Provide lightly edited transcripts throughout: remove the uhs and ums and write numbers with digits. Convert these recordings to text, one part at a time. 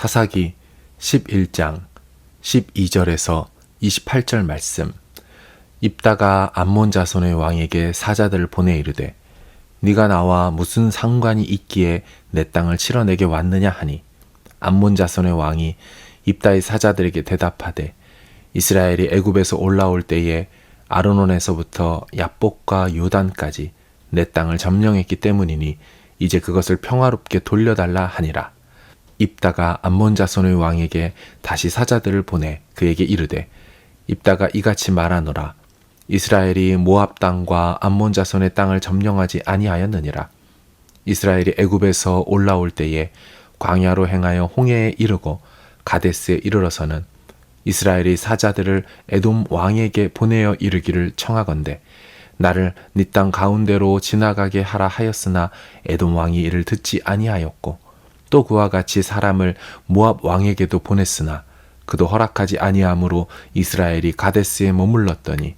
사사기 11장 12절에서 28절 말씀. 입다가 암몬 자손의 왕에게 사자들을 보내 이르되 네가 나와 무슨 상관이 있기에 내 땅을 치러내게 왔느냐 하니, 암몬 자손의 왕이 입다의 사자들에게 대답하되 이스라엘이 애굽에서 올라올 때에 아르논에서부터 야복과 요단까지 내 땅을 점령했기 때문이니 이제 그것을 평화롭게 돌려달라 하니라. 입다가 암몬 자손의 왕에게 다시 사자들을 보내 그에게 이르되 입다가 이같이 말하노라. 이스라엘이 모압 땅과 암몬 자손의 땅을 점령하지 아니하였느니라. 이스라엘이 애굽에서 올라올 때에 광야로 행하여 홍해에 이르고 가데스에 이르러서는 이스라엘이 사자들을 에돔 왕에게 보내어 이르기를 청하건대 나를 네 땅 가운데로 지나가게 하라 하였으나 에돔 왕이 이를 듣지 아니하였고, 또 그와 같이 사람을 모압 왕에게도 보냈으나 그도 허락하지 아니하므로 이스라엘이 가데스에 머물렀더니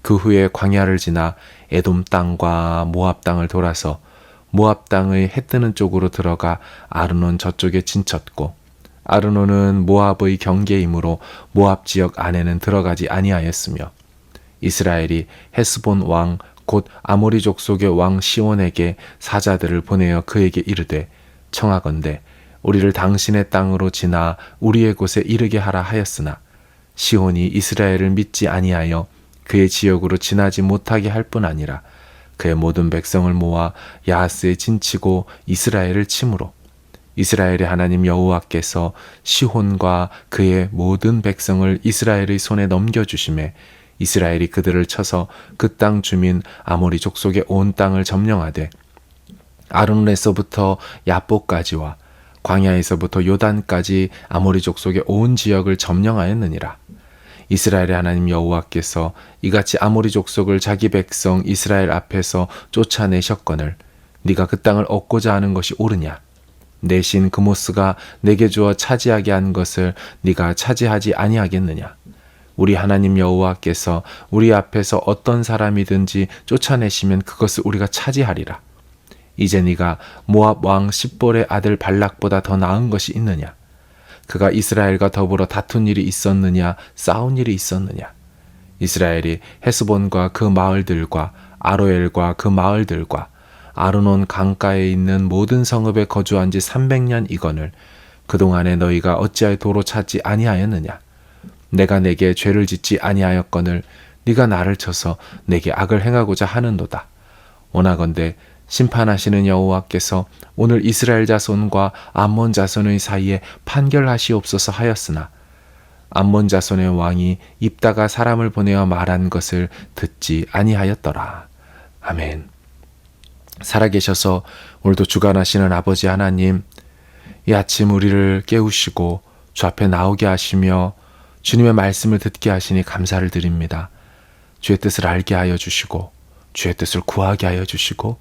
그 후에 광야를 지나 에돔 땅과 모압 땅을 돌아서 모압 땅의 해 뜨는 쪽으로 들어가 아르논 저쪽에 진쳤고, 아르논은 모압의 경계이므로 모압 지역 안에는 들어가지 아니하였으며, 이스라엘이 헤스본 왕 곧 아모리 족속의 왕 시온에게 사자들을 보내어 그에게 이르되 청하건대 우리를 당신의 땅으로 지나 우리의 곳에 이르게 하라 하였으나 시온이 이스라엘을 믿지 아니하여 그의 지역으로 지나지 못하게 할 뿐 아니라 그의 모든 백성을 모아 야하스에 진치고 이스라엘을 치므로 이스라엘의 하나님 여호와께서 시혼과 그의 모든 백성을 이스라엘의 손에 넘겨주심에 이스라엘이 그들을 쳐서 그 땅 주민 아모리 족속의 온 땅을 점령하되 아르논에서부터 야복까지와 광야에서부터 요단까지 아모리 족속의 온 지역을 점령하였느니라. 이스라엘의 하나님 여호와께서 이같이 아모리 족속을 자기 백성 이스라엘 앞에서 쫓아내셨거늘 네가 그 땅을 얻고자 하는 것이 옳으냐? 내 신 그모스가 내게 주어 차지하게 한 것을 네가 차지하지 아니하겠느냐? 우리 하나님 여호와께서 우리 앞에서 어떤 사람이든지 쫓아내시면 그것을 우리가 차지하리라. 이제 네가 모압 왕 십볼의 아들 발락보다 더 나은 것이 있느냐? 그가 이스라엘과 더불어 다툰 일이 있었느냐? 싸운 일이 있었느냐? 이스라엘이 헤스본과 그 마을들과 아로엘과 그 마을들과 아르논 강가에 있는 모든 성읍에 거주한 지 300년 이거늘 그동안에 너희가 어찌하여 도로 찾지 아니하였느냐? 내가 내게 죄를 짓지 아니하였거늘 네가 나를 쳐서 내게 악을 행하고자 하는도다. 원하건대 심판하시는 여호와께서 오늘 이스라엘 자손과 암몬 자손의 사이에 판결하시옵소서 하였으나 암몬 자손의 왕이 입다가 사람을 보내어 말한 것을 듣지 아니하였더라. 아멘. 살아계셔서 오늘도 주관하시는 아버지 하나님, 이 아침 우리를 깨우시고 주 앞에 나오게 하시며 주님의 말씀을 듣게 하시니 감사를 드립니다. 주의 뜻을 알게 하여 주시고 주의 뜻을 구하게 하여 주시고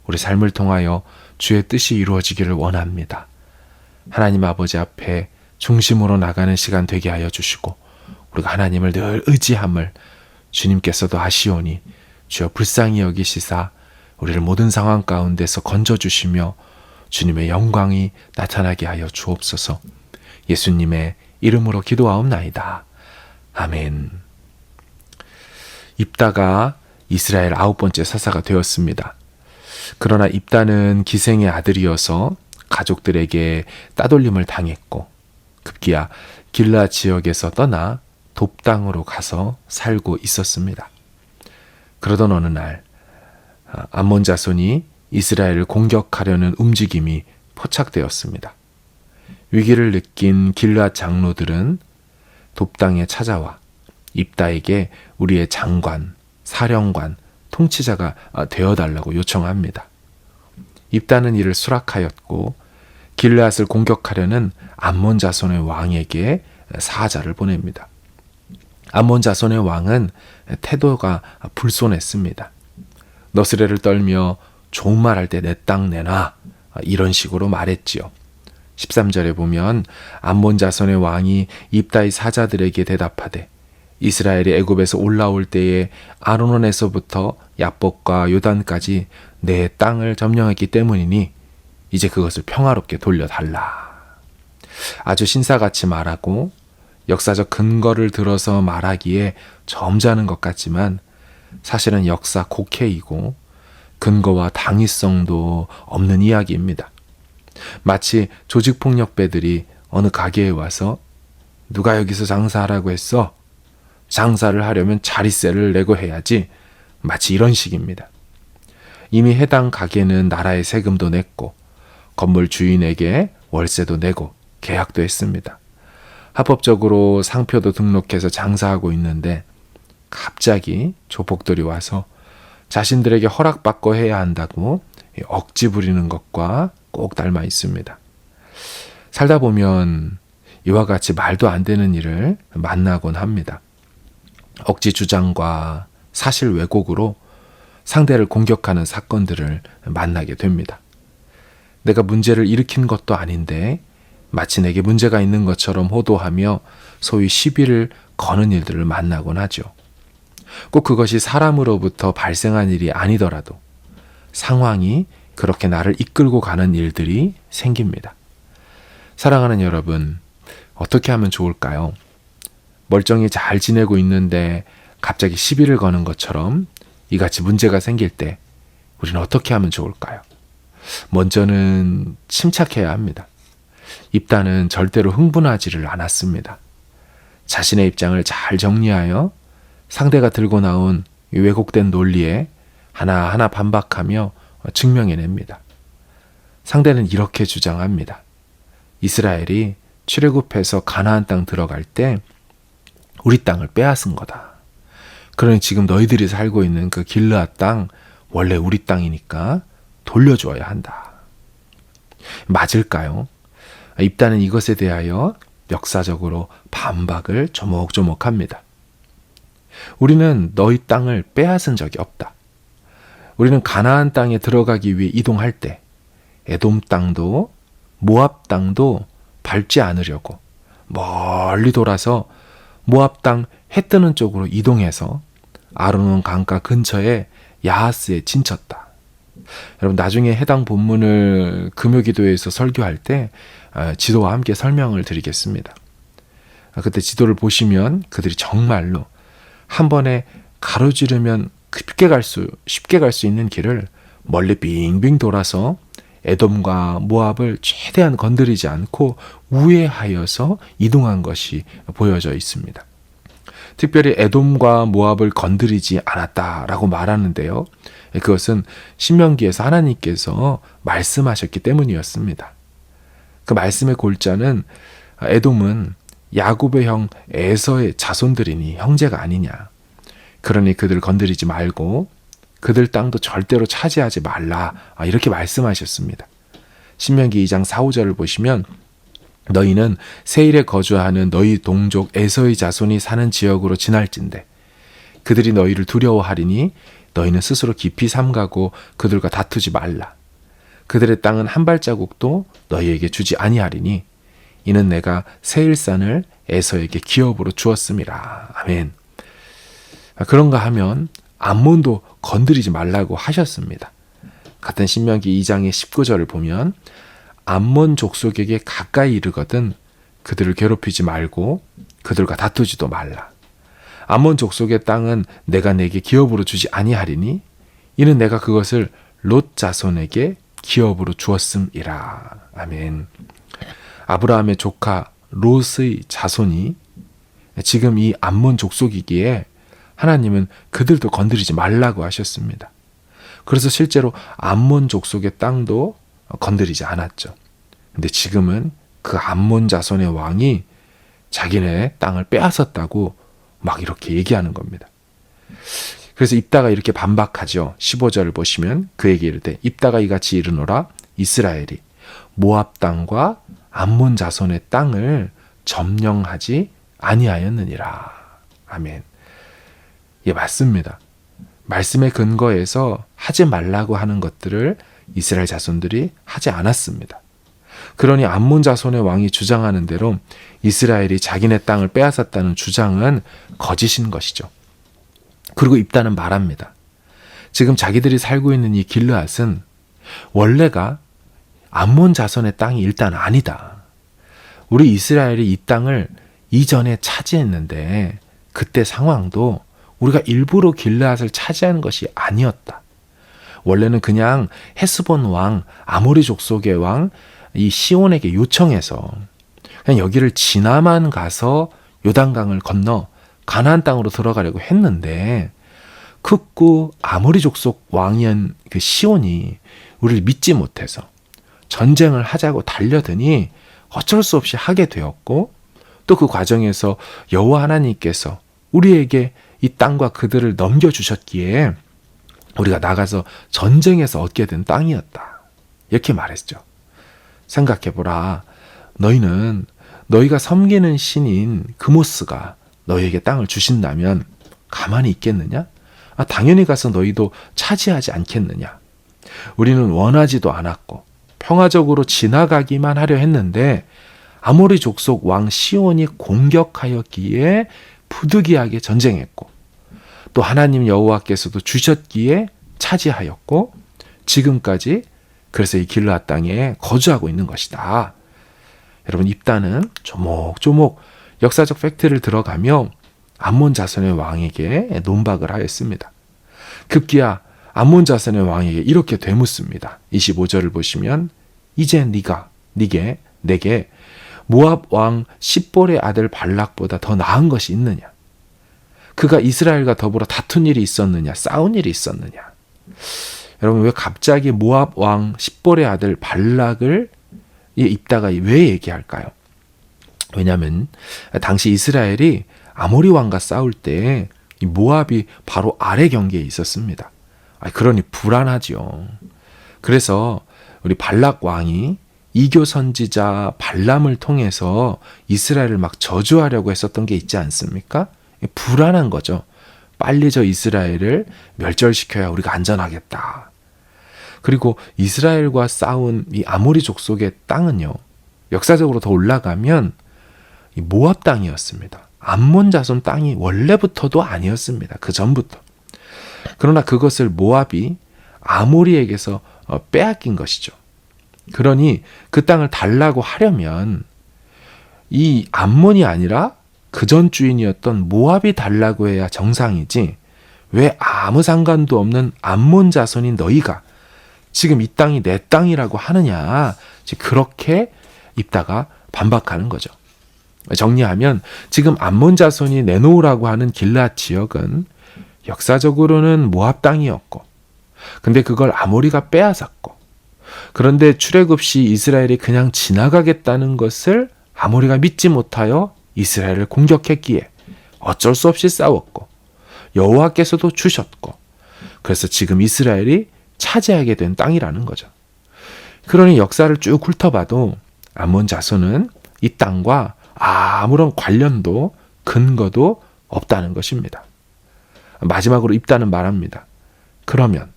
우리 삶을 통하여 주의 뜻이 이루어지기를 원합니다. 하나님 아버지 앞에 중심으로 나가는 시간 되게 하여 주시고 우리가 하나님을 늘 의지함을 주님께서도 아시오니 주여 불쌍히 여기시사 우리를 모든 상황 가운데서 건져주시며 주님의 영광이 나타나게 하여 주옵소서. 예수님의 이름으로 기도하옵나이다. 아멘. 입다가 이스라엘 9번째 사사가 되었습니다. 그러나 입다는 기생의 아들이어서 가족들에게 따돌림을 당했고 급기야 길라 지역에서 떠나 돕 땅으로 가서 살고 있었습니다. 그러던 어느 날 암몬 자손이 이스라엘을 공격하려는 움직임이 포착되었습니다. 위기를 느낀 길앗 장로들은 돕 땅에 찾아와 입다에게 우리의 장관, 사령관, 통치자가 되어달라고 요청합니다. 입다는 이를 수락하였고 길앗을 공격하려는 암몬 자손의 왕에게 사자를 보냅니다. 암몬 자손의 왕은 태도가 불손했습니다. 너스레를 떨며 좋은 말 할 때 내 땅 내놔, 이런 식으로 말했지요. 13절에 보면 암몬 자손의 왕이 입다의 사자들에게 대답하되 이스라엘이 애굽에서 올라올 때에 아르논에서부터 야복과 요단까지 내 땅을 점령했기 때문이니 이제 그것을 평화롭게 돌려달라. 아주 신사같이 말하고 역사적 근거를 들어서 말하기에 점잖은 것 같지만 사실은 역사 곡해이고 근거와 당위성도 없는 이야기입니다. 마치 조직폭력배들이 어느 가게에 와서 누가 여기서 장사하라고 했어? 장사를 하려면 자릿세를 내고 해야지. 마치 이런 식입니다. 이미 해당 가게는 나라의 세금도 냈고 건물 주인에게 월세도 내고 계약도 했습니다. 합법적으로 상표도 등록해서 장사하고 있는데 갑자기 조폭들이 와서 자신들에게 허락받고 해야 한다고 억지 부리는 것과 꼭 닮아 있습니다. 살다 보면 이와 같이 말도 안 되는 일을 만나곤 합니다. 억지 주장과 사실 왜곡으로 상대를 공격하는 사건들을 만나게 됩니다. 내가 문제를 일으킨 것도 아닌데 마치 내게 문제가 있는 것처럼 호도하며 소위 시비를 거는 일들을 만나곤 하죠. 꼭 그것이 사람으로부터 발생한 일이 아니더라도 상황이 그렇게 나를 이끌고 가는 일들이 생깁니다. 사랑하는 여러분, 어떻게 하면 좋을까요? 멀쩡히 잘 지내고 있는데 갑자기 시비를 거는 것처럼 이같이 문제가 생길 때 우리는 어떻게 하면 좋을까요? 먼저는 침착해야 합니다. 입단은 절대로 흥분하지를 않았습니다. 자신의 입장을 잘 정리하여 상대가 들고 나온 왜곡된 논리에 하나하나 반박하며 증명해냅니다. 상대는 이렇게 주장합니다. 이스라엘이 출애굽해서 가나안 땅 들어갈 때 우리 땅을 빼앗은 거다. 그러니 지금 너희들이 살고 있는 그 길르앗 땅 원래 우리 땅이니까 돌려주어야 한다. 맞을까요? 입단은 이것에 대하여 역사적으로 반박을 조목조목합니다. 우리는 너희 땅을 빼앗은 적이 없다. 우리는 가나안 땅에 들어가기 위해 이동할 때 에돔 땅도 모압 땅도 밟지 않으려고 멀리 돌아서 모압 땅 해 뜨는 쪽으로 이동해서 아르논 강가 근처에 야하스에 진쳤다. 여러분 나중에 해당 본문을 금요기도에서 설교할 때 지도와 함께 설명을 드리겠습니다. 그때 지도를 보시면 그들이 정말로 한 번에 가로지르면 쉽게 갈 수 있는 길을 멀리 빙빙 돌아서 에돔과 모압을 최대한 건드리지 않고 우회하여서 이동한 것이 보여져 있습니다. 특별히 에돔과 모압을 건드리지 않았다라고 말하는데요. 그것은 신명기에서 하나님께서 말씀하셨기 때문이었습니다. 그 말씀의 골자는 에돔은 야곱의 형 에서의 자손들이니 형제가 아니냐. 그러니 그들 건드리지 말고 그들 땅도 절대로 차지하지 말라. 이렇게 말씀하셨습니다. 신명기 2장 4, 5절을 보시면 너희는 세일에 거주하는 너희 동족 에서의 자손이 사는 지역으로 지날진대 그들이 너희를 두려워하리니 너희는 스스로 깊이 삼가고 그들과 다투지 말라. 그들의 땅은 한 발자국도 너희에게 주지 아니하리니 이는 내가 세일산을 에서에게 기업으로 주었음이라. 아멘. 그런가 하면 암몬도 건드리지 말라고 하셨습니다. 같은 신명기 2장의 19절을 보면 암몬 족속에게 가까이 이르거든 그들을 괴롭히지 말고 그들과 다투지도 말라. 암몬 족속의 땅은 내가 내게 기업으로 주지 아니하리니 이는 내가 그것을 롯 자손에게 기업으로 주었음이라. 아멘. 아브라함의 조카 롯의 자손이 지금 이 암몬 족속이기에 하나님은 그들도 건드리지 말라고 하셨습니다. 그래서 실제로 암몬 족속의 땅도 건드리지 않았죠. 근데 지금은 그 암몬 자손의 왕이 자기네 땅을 빼앗았다고 막 이렇게 얘기하는 겁니다. 그래서 입다가 이렇게 반박하죠. 15절을 보시면 그에게 이르되 입다가 이같이 이르노라 이스라엘이 모압 땅과 암몬 자손의 땅을 점령하지 아니하였느니라. 아멘. 예, 맞습니다. 말씀의 근거에서 하지 말라고 하는 것들을 이스라엘 자손들이 하지 않았습니다. 그러니 암몬 자손의 왕이 주장하는 대로 이스라엘이 자기네 땅을 빼앗았다는 주장은 거짓인 것이죠. 그리고 입다는 말합니다. 지금 자기들이 살고 있는 이 길르앗은 원래가 암몬 자손의 땅이 일단 아니다. 우리 이스라엘이 이 땅을 이전에 차지했는데 그때 상황도 우리가 일부러 길르앗을 차지하는 것이 아니었다. 원래는 그냥 헤스본 왕, 아모리 족속의 왕 이 시온에게 요청해서 그냥 여기를 지나만 가서 요단강을 건너 가나안 땅으로 들어가려고 했는데 극구 아모리 족속 왕이었 그 시온이 우리를 믿지 못해서 전쟁을 하자고 달려드니 어쩔 수 없이 하게 되었고, 또 그 과정에서 여호와 하나님께서 우리에게 이 땅과 그들을 넘겨주셨기에 우리가 나가서 전쟁에서 얻게 된 땅이었다. 이렇게 말했죠. 생각해보라. 너희는 너희가 섬기는 신인 그모스가 너희에게 땅을 주신다면 가만히 있겠느냐? 당연히 가서 너희도 차지하지 않겠느냐? 우리는 원하지도 않았고 평화적으로 지나가기만 하려 했는데 아모리 족속 왕 시온이 공격하였기에 부득이하게 전쟁했고, 또 하나님 여호와께서도 주셨기에 차지하였고, 지금까지 그래서 이 길르앗 땅에 거주하고 있는 것이다. 여러분, 입다는 조목조목 역사적 팩트를 들어가며 암몬 자손의 왕에게 논박을 하였습니다. 급기야 암몬 자손의 왕에게 이렇게 되묻습니다. 25절을 보시면 이제 내게 모압 왕 십볼의 아들 발락보다 더 나은 것이 있느냐? 그가 이스라엘과 더불어 다툰 일이 있었느냐? 싸운 일이 있었느냐? 여러분, 왜 갑자기 모압 왕 십볼의 아들 발락을 입다가 왜 얘기할까요? 왜냐하면 당시 이스라엘이 아모리 왕과 싸울 때 이 모압이 바로 아래 경계에 있었습니다. 그러니 불안하죠. 그래서 우리 발락 왕이 이교 선지자 발람을 통해서 이스라엘을 막 저주하려고 했었던 게 있지 않습니까? 불안한 거죠. 빨리 저 이스라엘을 멸절시켜야 우리가 안전하겠다. 그리고 이스라엘과 싸운 이 아모리 족속의 땅은요, 역사적으로 더 올라가면 이 모압 땅이었습니다. 암몬 자손 땅이 원래부터도 아니었습니다. 그 전부터. 그러나 그것을 모압이 아모리에게서 빼앗긴 것이죠. 그러니 그 땅을 달라고 하려면 이 암몬이 아니라 그전 주인이었던 모압이 달라고 해야 정상이지, 왜 아무 상관도 없는 암몬 자손인 너희가 지금 이 땅이 내 땅이라고 하느냐, 그렇게 입다가 반박하는 거죠. 정리하면 지금 암몬 자손이 내놓으라고 하는 길르앗 지역은 역사적으로는 모압 땅이었고, 근데 그걸 아모리가 빼앗았고, 그런데 출애굽 시 이스라엘이 그냥 지나가겠다는 것을 아모리가 믿지 못하여 이스라엘을 공격했기에 어쩔 수 없이 싸웠고, 여호와께서도 주셨고, 그래서 지금 이스라엘이 차지하게 된 땅이라는 거죠. 그러니 역사를 쭉 훑어봐도 암몬 자손은 이 땅과 아무런 관련도 근거도 없다는 것입니다. 마지막으로 입다는 말합니다. 그러면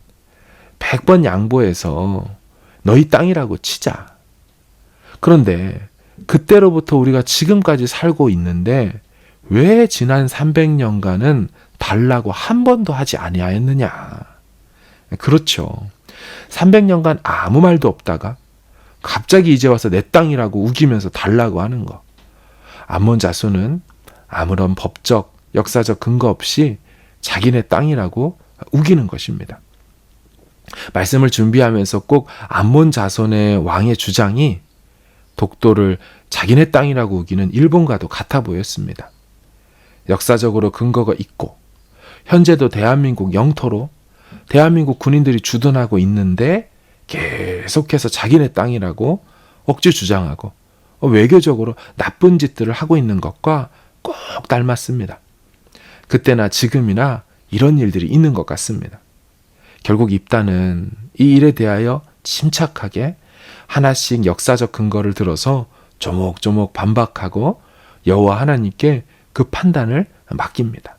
100번 양보해서 너희 땅이라고 치자. 그런데 그때로부터 우리가 지금까지 살고 있는데 왜 지난 300년간은 달라고 한 번도 하지 아니하였느냐. 그렇죠. 300년간 아무 말도 없다가 갑자기 이제 와서 내 땅이라고 우기면서 달라고 하는 거. 암몬 자손은 아무런 법적, 역사적 근거 없이 자기네 땅이라고 우기는 것입니다. 말씀을 준비하면서 꼭 암몬 자손의 왕의 주장이 독도를 자기네 땅이라고 우기는 일본과도 같아 보였습니다. 역사적으로 근거가 있고 현재도 대한민국 영토로 대한민국 군인들이 주둔하고 있는데 계속해서 자기네 땅이라고 억지 주장하고 외교적으로 나쁜 짓들을 하고 있는 것과 꼭 닮았습니다. 그때나 지금이나 이런 일들이 있는 것 같습니다. 결국 입다는 이 일에 대하여 침착하게 하나씩 역사적 근거를 들어서 조목조목 반박하고 여호와 하나님께 그 판단을 맡깁니다.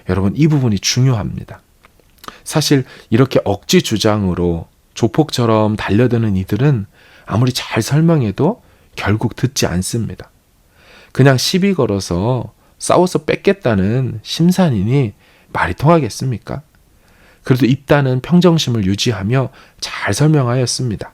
여러분, 이 부분이 중요합니다. 사실 이렇게 억지 주장으로 조폭처럼 달려드는 이들은 아무리 잘 설명해도 결국 듣지 않습니다. 그냥 시비 걸어서 싸워서 뺏겠다는 심산이니 말이 통하겠습니까? 그래도 입다는 평정심을 유지하며 잘 설명하였습니다.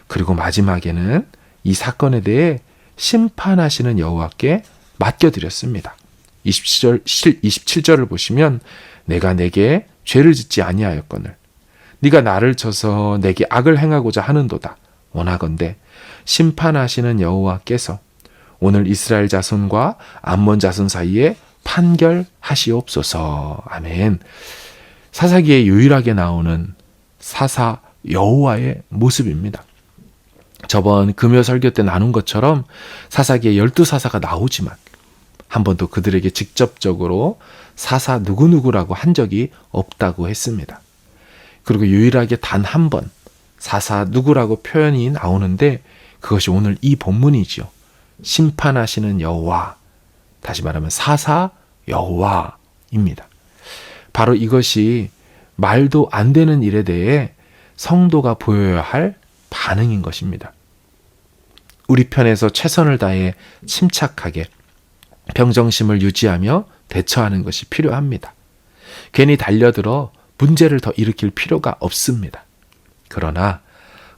그리고 마지막에는 이 사건에 대해 심판하시는 여호와께 맡겨드렸습니다. 27절을 보시면 내가 내게 죄를 짓지 아니하였거늘 네가 나를 쳐서 내게 악을 행하고자 하는도다. 원하건대 심판하시는 여호와께서 오늘 이스라엘 자손과 암몬 자손 사이에 판결하시옵소서. 아멘. 사사기에 유일하게 나오는 사사 여호와의 모습입니다. 저번 금요 설교 때 나눈 것처럼 사사기에 12사사가 나오지만 한 번도 그들에게 직접적으로 사사 누구누구라고 한 적이 없다고 했습니다. 그리고 유일하게 단 한 번 사사 누구라고 표현이 나오는데 그것이 오늘 이 본문이지요. 심판하시는 여호와, 다시 말하면 사사 여호와입니다. 바로 이것이 말도 안 되는 일에 대해 성도가 보여야 할 반응인 것입니다. 우리 편에서 최선을 다해 침착하게 평정심을 유지하며 대처하는 것이 필요합니다. 괜히 달려들어 문제를 더 일으킬 필요가 없습니다. 그러나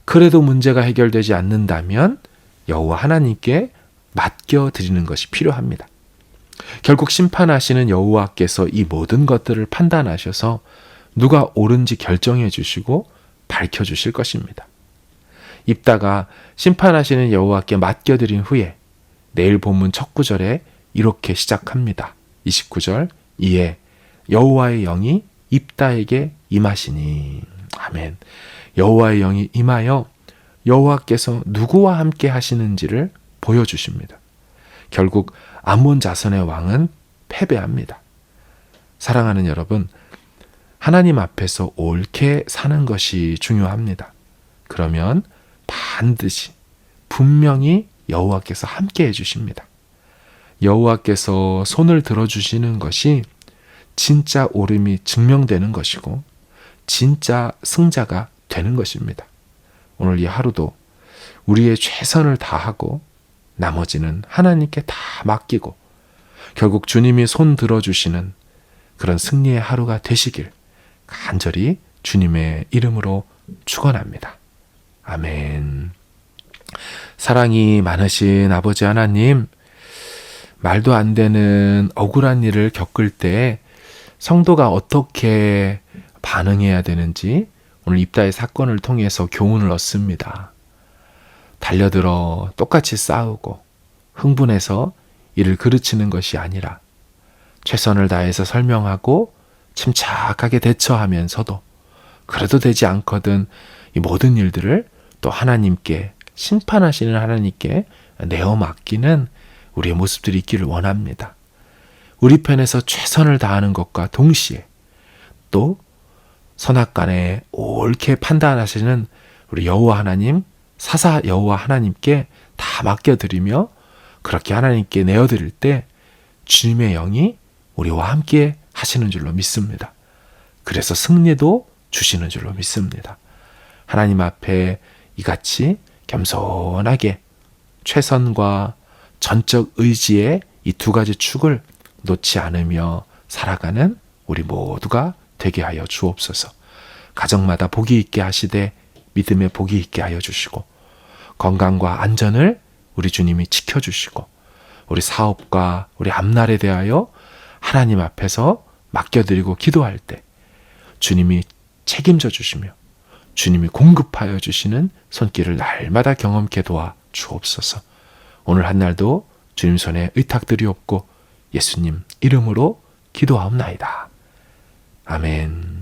그래도 문제가 해결되지 않는다면 여호와 하나님께 맡겨드리는 것이 필요합니다. 결국 심판하시는 여호와께서 이 모든 것들을 판단하셔서 누가 옳은지 결정해 주시고 밝혀주실 것입니다. 입다가 심판하시는 여호와께 맡겨드린 후에 내일 본문 첫 구절에 이렇게 시작합니다. 29절 이에 여호와의 영이 입다에게 임하시니. 아멘. 여호와의 영이 임하여 여호와께서 누구와 함께 하시는지를 보여주십니다. 결국 암몬 자손의 왕은 패배합니다. 사랑하는 여러분, 하나님 앞에서 옳게 사는 것이 중요합니다. 그러면 반드시 분명히 여호와께서 함께 해주십니다. 여호와께서 손을 들어주시는 것이 진짜 옳음이 증명되는 것이고 진짜 승자가 되는 것입니다. 오늘 이 하루도 우리의 최선을 다하고 나머지는 하나님께 다 맡기고 결국 주님이 손 들어주시는 그런 승리의 하루가 되시길 간절히 주님의 이름으로 축원합니다. 아멘. 사랑이 많으신 아버지 하나님, 말도 안 되는 억울한 일을 겪을 때 성도가 어떻게 반응해야 되는지 오늘 입다의 사건을 통해서 교훈을 얻습니다. 달려들어 똑같이 싸우고 흥분해서 이를 그르치는 것이 아니라 최선을 다해서 설명하고 침착하게 대처하면서도 그래도 되지 않거든 이 모든 일들을 또 하나님께, 심판하시는 하나님께 내어 맡기는 우리의 모습들이 있기를 원합니다. 우리 편에서 최선을 다하는 것과 동시에 또 선악간에 옳게 판단하시는 우리 여호와 하나님, 사사 여호와 하나님께 다 맡겨드리며 그렇게 하나님께 내어드릴 때 주님의 영이 우리와 함께 하시는 줄로 믿습니다. 그래서 승리도 주시는 줄로 믿습니다. 하나님 앞에 이같이 겸손하게 최선과 전적 의지의 이 두 가지 축을 놓지 않으며 살아가는 우리 모두가 되게 하여 주옵소서. 가정마다 복이 있게 하시되 믿음에 복이 있게 하여 주시고 건강과 안전을 우리 주님이 지켜주시고 우리 사업과 우리 앞날에 대하여 하나님 앞에서 맡겨드리고 기도할 때 주님이 책임져 주시며 주님이 공급하여 주시는 손길을 날마다 경험케 도와 주옵소서. 오늘 한 날도 주님 손에 의탁드리옵고 예수님 이름으로 기도하옵나이다. 아멘.